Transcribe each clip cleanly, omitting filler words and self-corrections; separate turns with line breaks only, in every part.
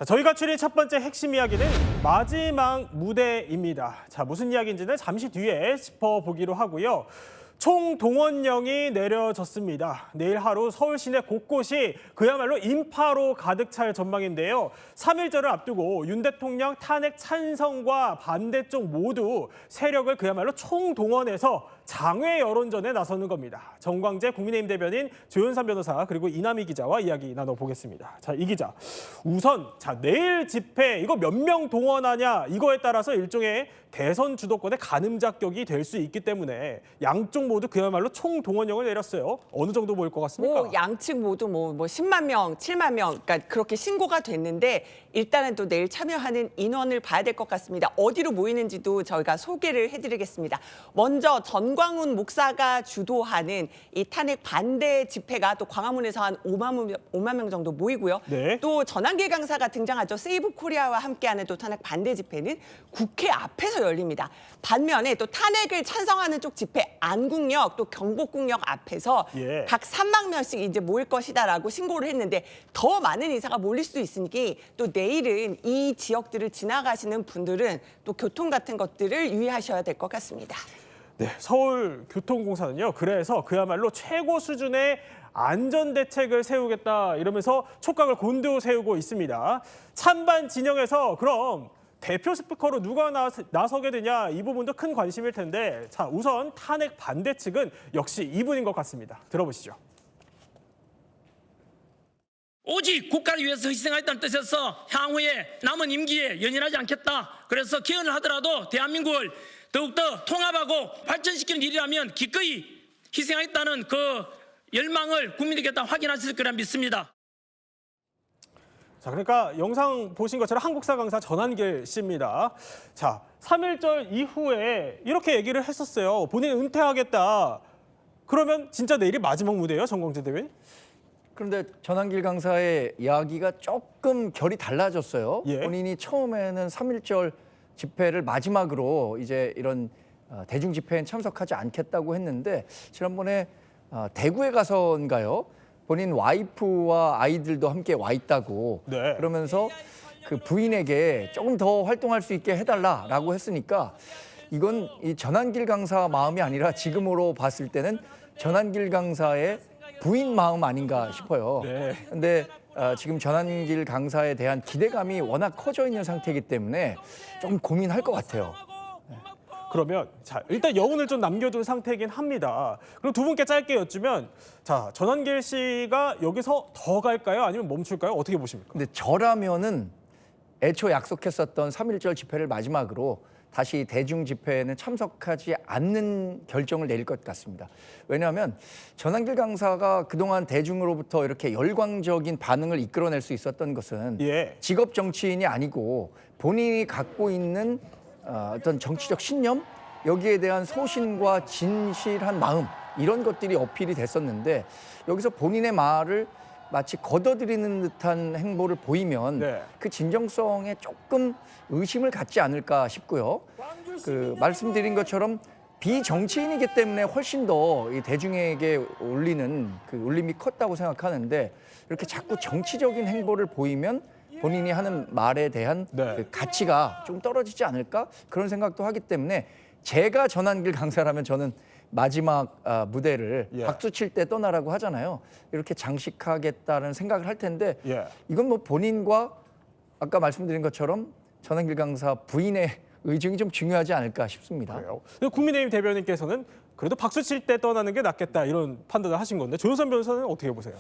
자, 저희가 추린 첫 번째 핵심 이야기는 마지막 무대입니다. 자, 무슨 이야기인지는 잠시 뒤에 짚어보기로 하고요. 총동원령이 내려졌습니다. 내일 하루 서울 시내 곳곳이 그야말로 인파로 가득 찰 전망인데요. 3.1절을 앞두고 윤 대통령 탄핵 찬성과 반대쪽 모두 세력을 그야말로 총동원해서 장외 여론전에 나서는 겁니다. 정광재 국민의힘 대변인, 조윤선 변호사 그리고 이남희 기자와 이야기 나눠보겠습니다. 자, 이 기자, 우선 내일 집회 이거 몇 명 동원하냐 이거에 따라서 일종의 대선 주도권의 가늠작격이 될 수 있기 때문에 양쪽 모두 그야말로 총동원령을 내렸어요. 어느 정도 보일 것 같습니까?
양측 모두 뭐 10만 명, 7만 명, 그러니까 그렇게 신고가 됐는데 일단은 또 내일 참여하는 인원을 봐야 될 것 같습니다. 어디로 모이는지도 저희가 소개를 해드리겠습니다. 먼저 전광훈 목사가 주도하는 이 탄핵 반대 집회가 또 광화문에서 한 5만 명 정도 모이고요.
네.
또 전한길 강사가 등장하죠. 세이브 코리아와 함께하는 또 탄핵 반대 집회는 국회 앞에서 열립니다. 반면에 또 탄핵을 찬성하는 쪽 집회 안국역 또 경복궁역 앞에서 각 3만 명씩 이제 모일 것이다라고 신고를 했는데 더 많은 인사가 몰릴 수도 있으니 또 내일은 이 지역들을 지나가시는 분들은 또 교통 같은 것들을 유의하셔야 될 것 같습니다.
네, 서울교통공사는요. 그래서 그야말로 최고 수준의 안전대책을 세우겠다 이러면서 촉각을 곤두 세우고 있습니다. 찬반 진영에서 그럼 대표 스피커로 누가 나서게 되냐 이 부분도 큰 관심일 텐데 자 우선 탄핵 반대 측은 역시 이분인 것 같습니다. 들어보시죠.
오직 국가를 위해서 희생하겠다는 뜻에서 향후에 남은 임기에 연연하지 않겠다. 그래서 개헌을 하더라도 대한민국을 더욱더 통합하고 발전시키는 일이라면 기꺼이 희생하겠다는 그 열망을 국민들께 다 확인하실 거라 믿습니다.
자, 그러니까 영상 보신 것처럼 한국사 강사 전한길 씨입니다. 자, 3.1절 이후에 이렇게 얘기를 했었어요. 본인 은퇴하겠다. 그러면 진짜 내일이 마지막 무대예요, 정광재 대변인?
그런데 전한길 강사의 이야기가 조금 결이 달라졌어요.
예.
본인이 처음에는 3.1절 집회를 마지막으로 이제 이런 대중 집회에 참석하지 않겠다고 했는데 지난번에 대구에 가서인가요? 본인 와이프와 아이들도 함께 와 있다고
네.
그러면서 그 부인에게 조금 더 활동할 수 있게 해달라라고 했으니까 이건 이 전한길 강사 마음이 아니라 지금으로 봤을 때는 전한길 강사의 부인 마음 아닌가 싶어요.
네.
근데 지금 전한길 강사에 대한 기대감이 워낙 커져 있는 상태이기 때문에 좀 고민할 것 같아요.
그러면 자 일단 여운을 좀 남겨둔 상태이긴 합니다. 그럼 두 분께 짧게 여쭈면 자 전한길 씨가 여기서 더 갈까요? 아니면 멈출까요? 어떻게 보십니까?
근데 저라면은 애초 약속했었던 3.1절 집회를 마지막으로 다시 대중 집회에는 참석하지 않는 결정을 내릴 것 같습니다. 왜냐하면 전한길 강사가 그동안 대중으로부터 이렇게 열광적인 반응을 이끌어낼 수 있었던 것은 직업 정치인이 아니고 본인이 갖고 있는 어떤 정치적 신념, 여기에 대한 소신과 진실한 마음 이런 것들이 어필이 됐었는데 여기서 본인의 말을 마치 걷어들이는 듯한 행보를 보이면 그 진정성에 조금 의심을 갖지 않을까 싶고요. 그 말씀드린 것처럼 비정치인이기 때문에 훨씬 더 이 대중에게 울리는 그 울림이 컸다고 생각하는데 이렇게 자꾸 정치적인 행보를 보이면 본인이 하는 말에 대한 그 가치가 좀 떨어지지 않을까 그런 생각도 하기 때문에 제가 전한길 강사라면 저는 마지막 무대를 박수 칠 때 떠나라고 하잖아요. 이렇게 장식하겠다는 생각을 할 텐데 이건 뭐 본인과 아까 말씀드린 것처럼 전한길 강사 부인의 의중이 좀 중요하지 않을까 싶습니다.
그래요. 국민의힘 대변인께서는 그래도 박수 칠 때 떠나는 게 낫겠다 이런 판단을 하신 건데 조윤선 변호사는 어떻게 보세요?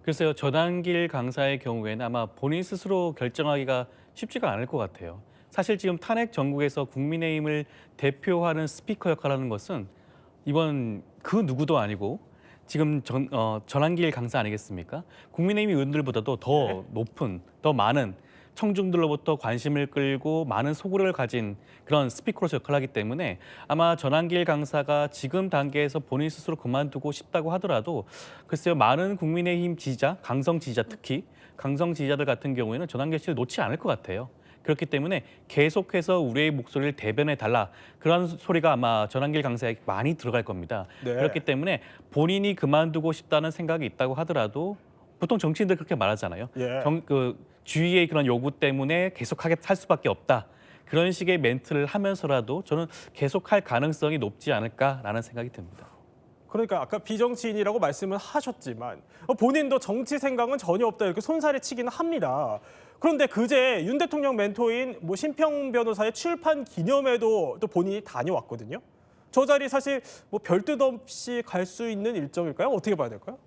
글쎄요. 전한길 강사의 경우에는 아마 본인 스스로 결정하기가 쉽지가 않을 것 같아요. 사실 지금 탄핵 전국에서 국민의힘을 대표하는 스피커 역할을 하는 것은 이번 그 누구도 아니고 지금 전한길 강사 아니겠습니까? 국민의힘 의원들보다도 더 높은, 더 많은 청중들로부터 관심을 끌고 많은 소구를 가진 그런 스피커로서 역할을 하기 때문에 아마 전한길 강사가 지금 단계에서 본인 스스로 그만두고 싶다고 하더라도 글쎄요. 많은 국민의힘 지지자, 강성 지지자 특히 강성 지지자들 같은 경우에는 전한길 씨를 놓지 않을 것 같아요. 그렇기 때문에 계속해서 우리의 목소리를 대변해달라. 그런 소리가 아마 전한길 강사에게 많이 들어갈 겁니다. 그렇기 때문에 본인이 그만두고 싶다는 생각이 있다고 하더라도 보통 정치인들 그렇게 말하잖아요.
예.
주위의 그런 요구 때문에 계속하게 할 수밖에 없다. 그런 식의 멘트를 하면서라도 저는 계속할 가능성이 높지 않을까라는 생각이 듭니다.
그러니까 아까 비정치인이라고 말씀을 하셨지만 본인도 정치 생각은 전혀 없다 이렇게 손살에 치기는 합니다. 그런데 그제 윤 대통령 멘토인 심평 변호사의 출판 기념회도 또 본인이 다녀왔거든요. 저 자리 사실 별 뜻 없이 갈 수 있는 일정일까요? 어떻게 봐야 될까요?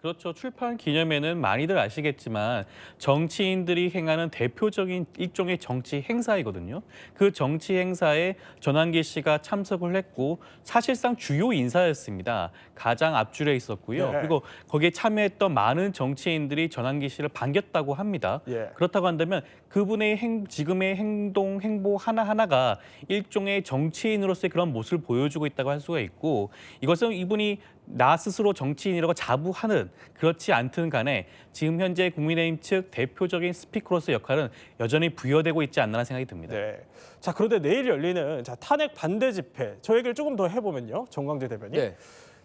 그렇죠. 출판 기념회는 많이들 아시겠지만 정치인들이 행하는 대표적인 일종의 정치 행사이거든요. 그 정치 행사에 전환기 씨가 참석을 했고 사실상 주요 인사였습니다. 가장 앞줄에 있었고요.
예.
그리고 거기에 참여했던 많은 정치인들이 전환기 씨를 반겼다고 합니다.
예.
그렇다고 한다면 그분의 지금의 행동, 행보 하나하나가 일종의 정치인으로서의 그런 모습을 보여주고 있다고 할 수가 있고 이것은 이분이 나 스스로 정치인이라고 자부하는 그렇지 않든 간에 지금 현재 국민의힘 측 대표적인 스피커로서 역할은 여전히 부여되고 있지 않나 생각이 듭니다.
네. 자, 그런데 내일 열리는 탄핵 반대 집회 저 얘기를 조금 더 해보면요. 정광재 대변인.
네.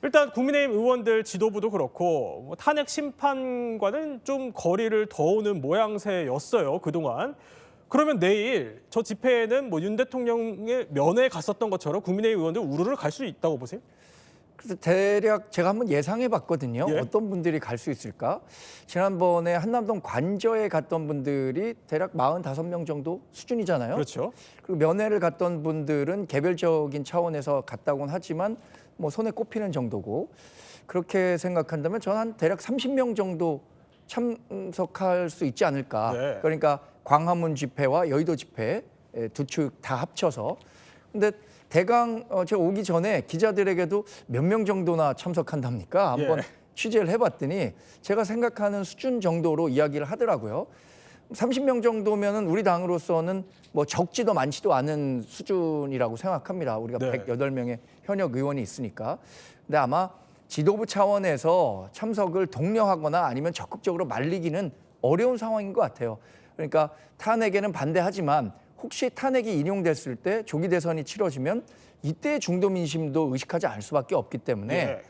일단 국민의힘 의원들 지도부도 그렇고 탄핵 심판과는 좀 거리를 더우는 모양새였어요. 그동안. 그러면 내일 저 집회에는 윤 대통령의 면회 갔었던 것처럼 국민의힘 의원들 우르르 갈 수 있다고 보세요?
그래서 대략 제가 한번 예상해 봤거든요.
예.
어떤 분들이 갈 수 있을까? 지난번에 한남동 관저에 갔던 분들이 대략 45명 정도 수준이잖아요.
그렇죠.
그리고 면회를 갔던 분들은 개별적인 차원에서 갔다고는 하지만 손에 꼽히는 정도고 그렇게 생각한다면 저는 한 대략 30명 정도 참석할 수 있지 않을까.
네.
그러니까 광화문 집회와 여의도 집회 두 축 다 합쳐서. 근데 대강 제가 오기 전에 기자들에게도 몇 명 정도나 참석한답니까? 한번
예.
취재를 해봤더니 제가 생각하는 수준 정도로 이야기를 하더라고요. 30명 정도면은 우리 당으로서는 적지도 많지도 않은 수준이라고 생각합니다. 우리가
네.
108명의 현역 의원이 있으니까. 근데 아마 지도부 차원에서 참석을 독려하거나 아니면 적극적으로 말리기는 어려운 상황인 것 같아요. 그러니까 탄핵에는 반대하지만 혹시 탄핵이 인용됐을 때 조기 대선이 치러지면 이때 중도 민심도 의식하지 않을 수밖에 없기 때문에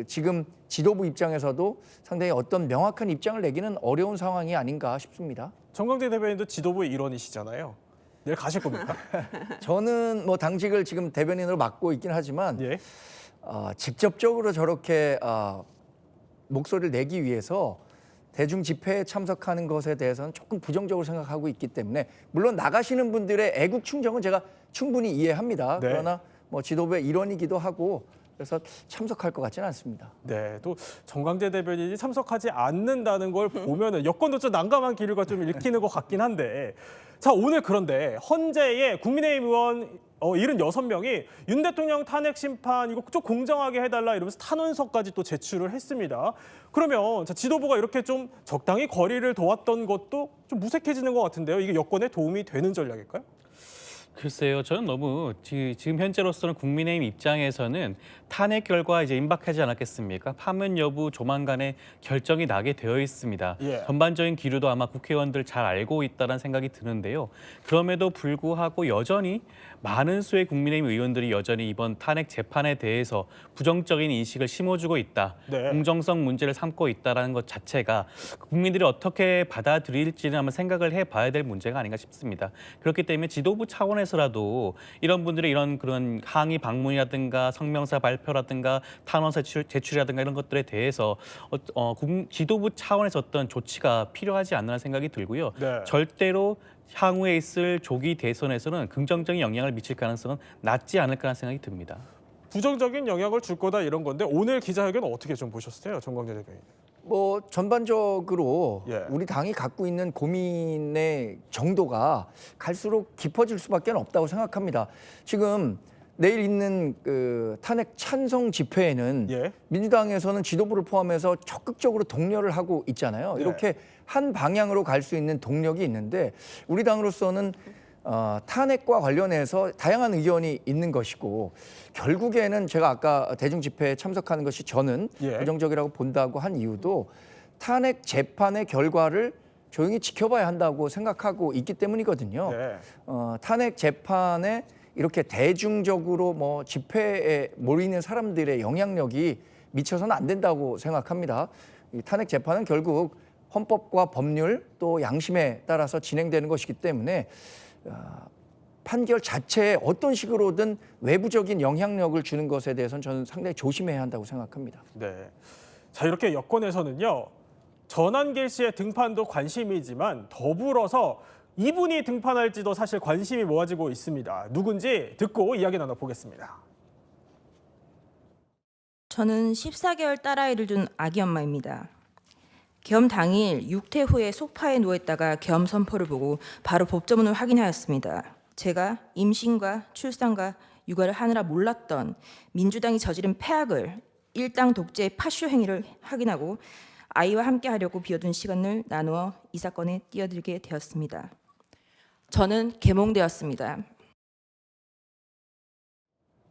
지금 지도부 입장에서도 상당히 어떤 명확한 입장을 내기는 어려운 상황이 아닌가 싶습니다.
정광재 대변인도 지도부의 일원이시잖아요. 내일 가실 겁니까?
저는 당직을 지금 대변인으로 맡고 있긴 하지만
예.
직접적으로 저렇게 목소리를 내기 위해서 대중 집회에 참석하는 것에 대해서는 조금 부정적으로 생각하고 있기 때문에 물론 나가시는 분들의 애국 충정은 제가 충분히 이해합니다.
네.
그러나 지도부의 일원이기도 하고 그래서 참석할 것 같지는 않습니다.
네, 또 정광재 대변인이 참석하지 않는다는 걸 보면은 여권도 좀 난감한 기류가 좀 읽히는 것 같긴 한데, 자 오늘 그런데 헌재의 국민의힘 의원 76명이 윤 대통령 탄핵 심판 이거 좀 공정하게 해달라 이러면서 탄원서까지 또 제출을 했습니다. 그러면 지도부가 이렇게 좀 적당히 거리를 둬왔던 것도 좀 무색해지는 것 같은데요. 이게 여권에 도움이 되는 전략일까요?
글쎄요, 저는 너무 지금 현재로서는 국민의힘 입장에서는 탄핵 결과 이제 임박하지 않았겠습니까? 파면 여부 조만간에 결정이 나게 되어 있습니다.
예.
전반적인 기류도 아마 국회의원들 잘 알고 있다는 생각이 드는데요. 그럼에도 불구하고 여전히 많은 수의 국민의힘 의원들이 여전히 이번 탄핵 재판에 대해서 부정적인 인식을 심어주고 있다.
네.
공정성 문제를 삼고 있다는 것 자체가 국민들이 어떻게 받아들일지는 한번 생각을 해봐야 될 문제가 아닌가 싶습니다. 그렇기 때문에 지도부 차원에서라도 이런 분들의 그런 항의 방문이라든가 성명서 발표라든가 탄원서 제출이라든가 이런 것들에 대해서 지도부 차원에서 어떤 조치가 필요하지 않나 생각이 들고요.
네.
절대로 향후에 있을 조기 대선에서는 긍정적인 영향을 미칠 가능성은 낮지 않을까 하는 생각이 듭니다.
부정적인 영향을 줄 거다 이런 건데 오늘 기자회견 어떻게 좀 보셨어요, 정광재 대변인?
전반적으로
예.
우리 당이 갖고 있는 고민의 정도가 갈수록 깊어질 수밖에 없다고 생각합니다. 지금 내일 있는 탄핵 찬성 집회에는
예.
민주당에서는 지도부를 포함해서 적극적으로 독려를 하고 있잖아요.
네.
이렇게 한 방향으로 갈 수 있는 동력이 있는데 우리 당으로서는 탄핵과 관련해서 다양한 의견이 있는 것이고 결국에는 제가 아까 대중 집회에 참석하는 것이 저는
예.
부정적이라고 본다고 한 이유도 탄핵 재판의 결과를 조용히 지켜봐야 한다고 생각하고 있기 때문이거든요.
네.
탄핵 재판에 이렇게 대중적으로 집회에 모이는 사람들의 영향력이 미쳐서는 안 된다고 생각합니다. 이 탄핵 재판은 결국 헌법과 법률 또 양심에 따라서 진행되는 것이기 때문에 판결 자체에 어떤 식으로든 외부적인 영향력을 주는 것에 대해서는 저는 상당히 조심해야 한다고 생각합니다.
네. 자, 이렇게 여권에서는요. 전한길 씨의 등판도 관심이지만 더불어서 이분이 등판할지도 사실 관심이 모아지고 있습니다. 누군지 듣고 이야기 나눠보겠습니다.
저는 14개월 딸아이를 둔 아기 엄마입니다. 계엄 당일 6태 후에 소파에 누워있다가 계엄 선포를 보고 바로 법조문을 확인하였습니다. 제가 임신과 출산과 육아를 하느라 몰랐던 민주당이 저지른 폐악을 일당 독재의 파쇼 행위를 확인하고 아이와 함께 하려고 비워둔 시간을 나누어 이 사건에 뛰어들게 되었습니다. 저는 계몽되었습니다.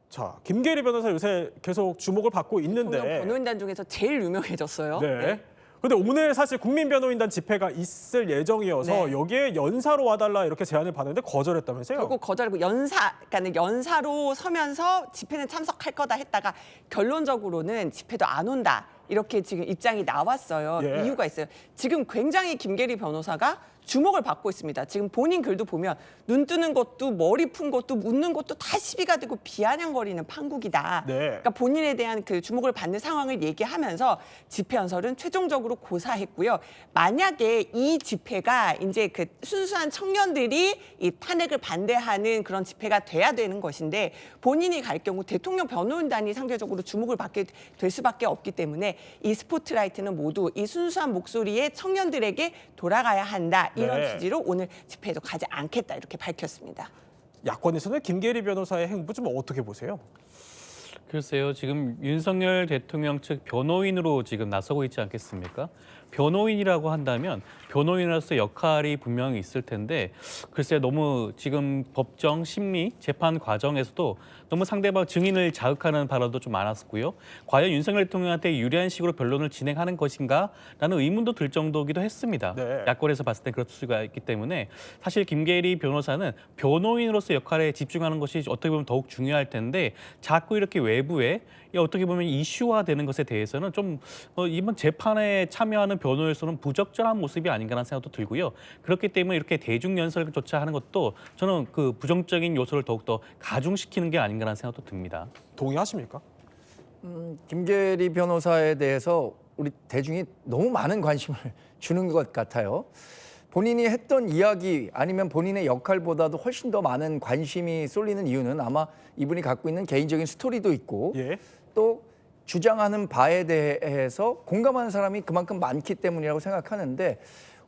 자, 김계리 변호사 요새 계속 주목을 받고 있는데.
변호인단 중에서 제일 유명해졌어요.
네. 근데 오늘 사실 국민변호인단 집회가 있을 예정이어서
네.
여기에 연사로 와달라 이렇게 제안을 받았는데 거절했다면서요?
결국 거절하고 그러니까 연사로 서면서 집회는 참석할 거다 했다가 결론적으로는 집회도 안 온다. 이렇게 지금 입장이 나왔어요.
예.
이유가 있어요. 지금 굉장히 김계리 변호사가 주목을 받고 있습니다. 지금 본인 글도 보면 눈 뜨는 것도 머리 푼 것도 묻는 것도 다 시비가 되고 비아냥거리는 판국이다.
네.
그러니까 본인에 대한 그 주목을 받는 상황을 얘기하면서 집회 연설은 최종적으로 고사했고요. 만약에 이 집회가 이제 그 순수한 청년들이 이 탄핵을 반대하는 그런 집회가 돼야 되는 것인데 본인이 갈 경우 대통령 변호인단이 상대적으로 주목을 받게 될 수밖에 없기 때문에 이 스포트라이트는 모두 이 순수한 목소리의 청년들에게 돌아가야 한다. 이런
네.
취지로 오늘 집회에도 가지 않겠다 이렇게 밝혔습니다.
야권에서는 김계리 변호사의 행보 좀 어떻게 보세요?
글쎄요, 지금 윤석열 대통령 측 변호인으로 지금 나서고 있지 않겠습니까? 변호인이라고 한다면 변호인으로서 역할이 분명히 있을 텐데 글쎄 너무 지금 법정, 심리, 재판 과정에서도 너무 상대방 증인을 자극하는 발언도 좀 많았고요. 과연 윤석열 대통령한테 유리한 식으로 변론을 진행하는 것인가라는 의문도 들 정도기도 했습니다.
네.
야권에서 봤을 때 그럴 수가 있기 때문에 사실 김계리 변호사는 변호인으로서 역할에 집중하는 것이 어떻게 보면 더욱 중요할 텐데 자꾸 이렇게 외부에 어떻게 보면 이슈화되는 것에 대해서는 좀 이번 재판에 참여하는 변호인으로서는 부적절한 모습이 아닌가라는 생각도 들고요. 그렇기 때문에 이렇게 대중 연설조차 하는 것도 저는 그 부정적인 요소를 더욱더 가중시키는 게 아닌가라는 생각도 듭니다.
동의하십니까?
김계리 변호사에 대해서 우리 대중이 너무 많은 관심을 주는 것 같아요. 본인이 했던 이야기 아니면 본인의 역할보다도 훨씬 더 많은 관심이 쏠리는 이유는 아마 이분이 갖고 있는 개인적인 스토리도 있고
예.
또 주장하는 바에 대해서 공감하는 사람이 그만큼 많기 때문이라고 생각하는데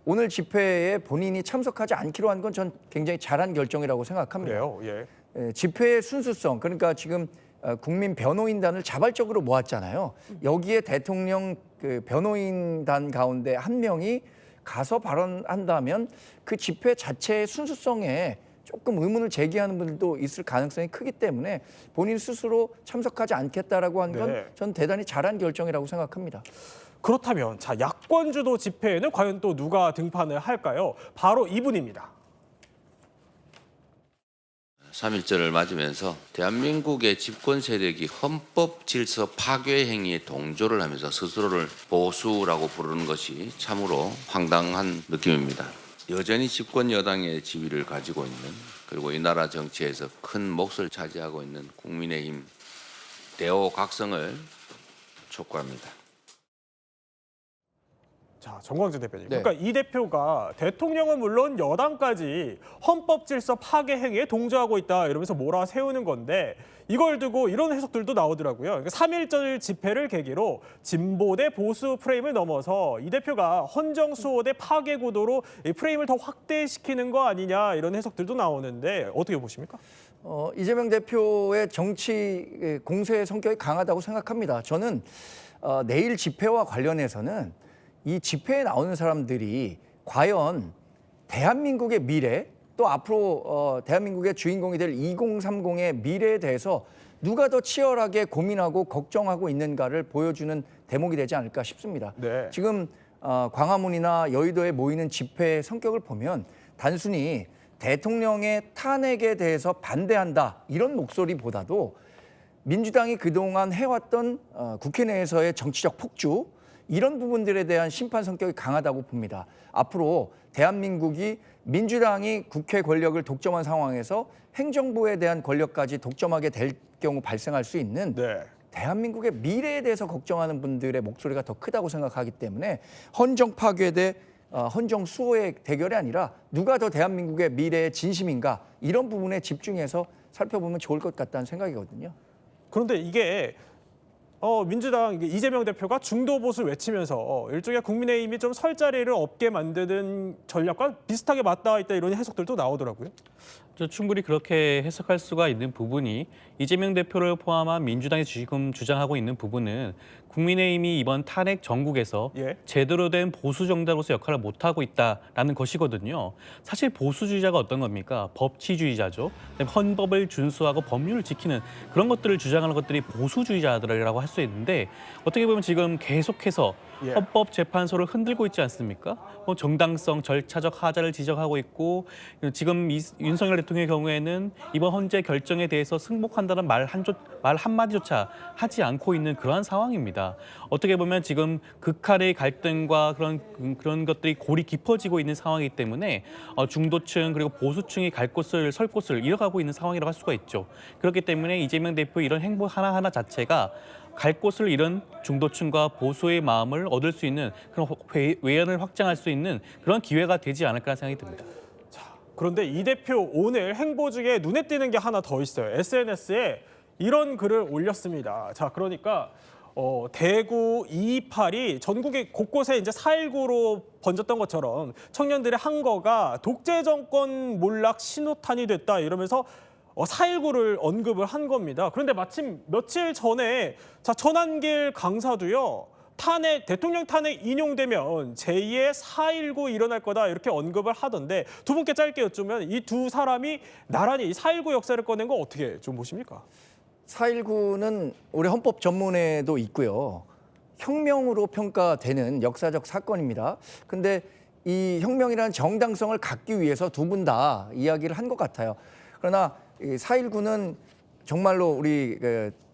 오늘 집회에 본인이 참석하지 않기로 한 건 전 굉장히 잘한 결정이라고 생각합니다.
그래요. 예.
집회의 순수성, 그러니까 지금 국민 변호인단을 자발적으로 모았잖아요. 여기에 대통령 그 변호인단 가운데 한 명이 가서 발언한다면 그 집회 자체의 순수성에 조금 의문을 제기하는 분들도 있을 가능성이 크기 때문에 본인 스스로 참석하지 않겠다라고 한 건
네.
전 대단히 잘한 결정이라고 생각합니다.
그렇다면 자, 야권 주도 집회에는 과연 또 누가 등판을 할까요? 바로 이분입니다.
3.1절을 맞으면서 대한민국의 집권 세력이 헌법 질서 파괴 행위에 동조를 하면서 스스로를 보수라고 부르는 것이 참으로 황당한 느낌입니다. 여전히 집권 여당의 지위를 가지고 있는 그리고 이 나라 정치에서 큰 몫을 차지하고 있는 국민의힘 대오각성을 촉구합니다.
자, 정광재 대표님.
네.
그러니까 이 대표가 대통령은 물론 여당까지 헌법 질서 파괴 행위에 동조하고 있다 이러면서 몰아세우는 건데 이걸 두고 이런 해석들도 나오더라고요. 그러니까 3.1절 집회를 계기로 진보 대 보수 프레임을 넘어서 이 대표가 헌정수호 대 파괴 구도로 이 프레임을 더 확대시키는 거 아니냐 이런 해석들도 나오는데 어떻게 보십니까?
이재명 대표의 정치 공세의 성격이 강하다고 생각합니다. 저는 내일 집회와 관련해서는 이 집회에 나오는 사람들이 과연 대한민국의 미래 또 앞으로 대한민국의 주인공이 될 2030의 미래에 대해서 누가 더 치열하게 고민하고 걱정하고 있는가를 보여주는 대목이 되지 않을까 싶습니다.
네.
지금 광화문이나 여의도에 모이는 집회의 성격을 보면 단순히 대통령의 탄핵에 대해서 반대한다 이런 목소리보다도 민주당이 그동안 해왔던 국회 내에서의 정치적 폭주 이런 부분들에 대한 심판 성격이 강하다고 봅니다. 앞으로 대한민국이 민주당이 국회 권력을 독점한 상황에서 행정부에 대한 권력까지 독점하게 될 경우 발생할 수 있는
네.
대한민국의 미래에 대해서 걱정하는 분들의 목소리가 더 크다고 생각하기 때문에 헌정 파괴 대 헌정 수호의 대결이 아니라 누가 더 대한민국의 미래의 진심인가 이런 부분에 집중해서 살펴보면 좋을 것 같다는 생각이거든요.
그런데 이게 민주당 이재명 대표가 중도 보수를 외치면서 일종의 국민의힘이 좀 설 자리를 없게 만드는 전략과 비슷하게 맞닿아 있다 이런 해석들도 나오더라고요.
충분히 그렇게 해석할 수가 있는 부분이 이재명 대표를 포함한 민주당이 지금 주장하고 있는 부분은 국민의힘이 이번 탄핵 정국에서
예.
제대로 된 보수 정당으로서 역할을 못하고 있다라는 것이거든요. 사실 보수주의자가 어떤 겁니까? 법치주의자죠. 헌법을 준수하고 법률을 지키는 그런 것들을 주장하는 것들이 보수주의자들이라고 할 수 있는데 어떻게 보면 지금 계속해서
예.
헌법재판소를 흔들고 있지 않습니까? 정당성, 절차적 하자를 지적하고 있고 지금 윤석열 대통령의 경우에는 이번 헌재 결정에 대해서 승복한다는 말 한마디조차 하지 않고 있는 그러한 상황입니다. 어떻게 보면 지금 극한의 갈등과 그런 것들이 골이 깊어지고 있는 상황이기 때문에 중도층 그리고 보수층이 설 곳을 잃어가고 있는 상황이라고 할 수가 있죠. 그렇기 때문에 이재명 대표 이런 행보 하나하나 자체가 갈 곳을 잃은 중도층과 보수의 마음을 얻을 수 있는 그런 외연을 확장할 수 있는 그런 기회가 되지 않을까 생각이 듭니다.
그런데 이 대표 오늘 행보 중에 눈에 띄는 게 하나 더 있어요. SNS에 이런 글을 올렸습니다. 자, 그러니까 대구 228이 전국의 곳곳에 이제 4.19로 번졌던 것처럼 청년들의 항거가 독재 정권 몰락 신호탄이 됐다 이러면서 4.19를 언급을 한 겁니다. 그런데 마침 며칠 전에 전한길 강사도요. 대통령 탄핵 인용되면 제2의 4.19 일어날 거다 이렇게 언급을 하던데 두 분께 짧게 여쭈면 이 두 사람이 나란히 4.19 역사를 꺼낸 거 어떻게 좀 보십니까?
4.19는 우리 헌법 전문에도 있고요. 혁명으로 평가되는 역사적 사건입니다. 근데 이 혁명이라는 정당성을 갖기 위해서 두 분 다 이야기를 한 것 같아요. 그러나 4.19는 정말로 우리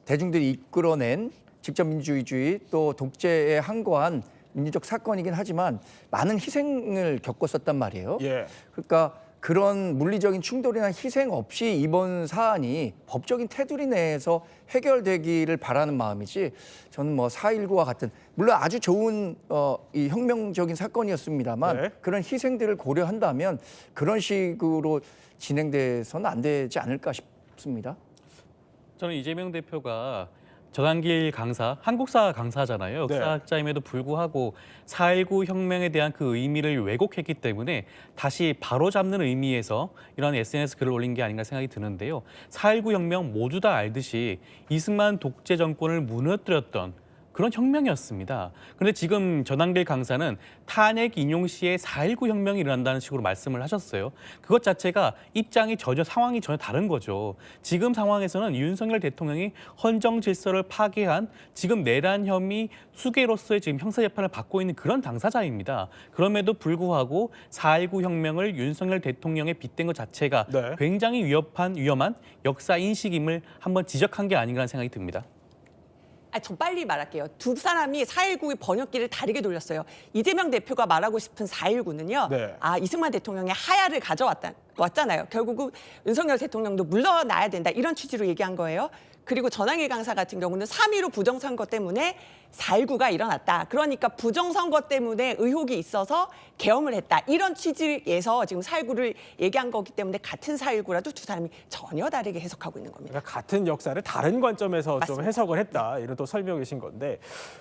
대중들이 이끌어낸 직접 민주주의 또 독재에 항거한 민주적 사건이긴 하지만 많은 희생을 겪었었단 말이에요.
예.
그러니까 그런 물리적인 충돌이나 희생 없이 이번 사안이 법적인 테두리 내에서 해결되기를 바라는 마음이지 저는 4.19와 같은 물론 아주 좋은 이 혁명적인 사건이었습니다만
네.
그런 희생들을 고려한다면 그런 식으로 진행돼서는 안 되지 않을까 싶습니다.
저는 이재명 대표가 전한길 강사, 한국사 강사잖아요. 역사학자임에도 불구하고 4.19 혁명에 대한 그 의미를 왜곡했기 때문에 다시 바로잡는 의미에서 이런 SNS 글을 올린 게 아닌가 생각이 드는데요. 4.19 혁명 모두 다 알듯이 이승만 독재 정권을 무너뜨렸던 그런 혁명이었습니다. 그런데 지금 전한길 강사는 탄핵 인용 시에 4.19 혁명이 일어난다는 식으로 말씀을 하셨어요. 그것 자체가 상황이 전혀 다른 거죠. 지금 상황에서는 윤석열 대통령이 헌정 질서를 파괴한 지금 내란 혐의 수괴로서의 지금 형사재판을 받고 있는 그런 당사자입니다. 그럼에도 불구하고 4.19 혁명을 윤석열 대통령에 빗댄 것 자체가
네.
굉장히 위험한 역사 인식임을 한번 지적한 게 아닌가 생각이 듭니다.
좀 빨리 말할게요. 두 사람이 4.19의 번역기를 다르게 돌렸어요. 이재명 대표가 말하고 싶은 4.19는요.
네.
이승만 대통령의 하야를 왔잖아요. 결국은 윤석열 대통령도 물러나야 된다. 이런 취지로 얘기한 거예요. 그리고 전한길 강사 같은 경우는 3.15 부정선거 때문에 4.19가 일어났다. 그러니까 부정선거 때문에 의혹이 있어서 계엄을 했다. 이런 취지에서 지금 4.19를 얘기한 거기 때문에 같은 4.19라도 두 사람이 전혀 다르게 해석하고 있는 겁니다.
그러니까 같은 역사를 다른 관점에서 좀
맞습니다.
해석을 했다 이런 또 설명이신 건데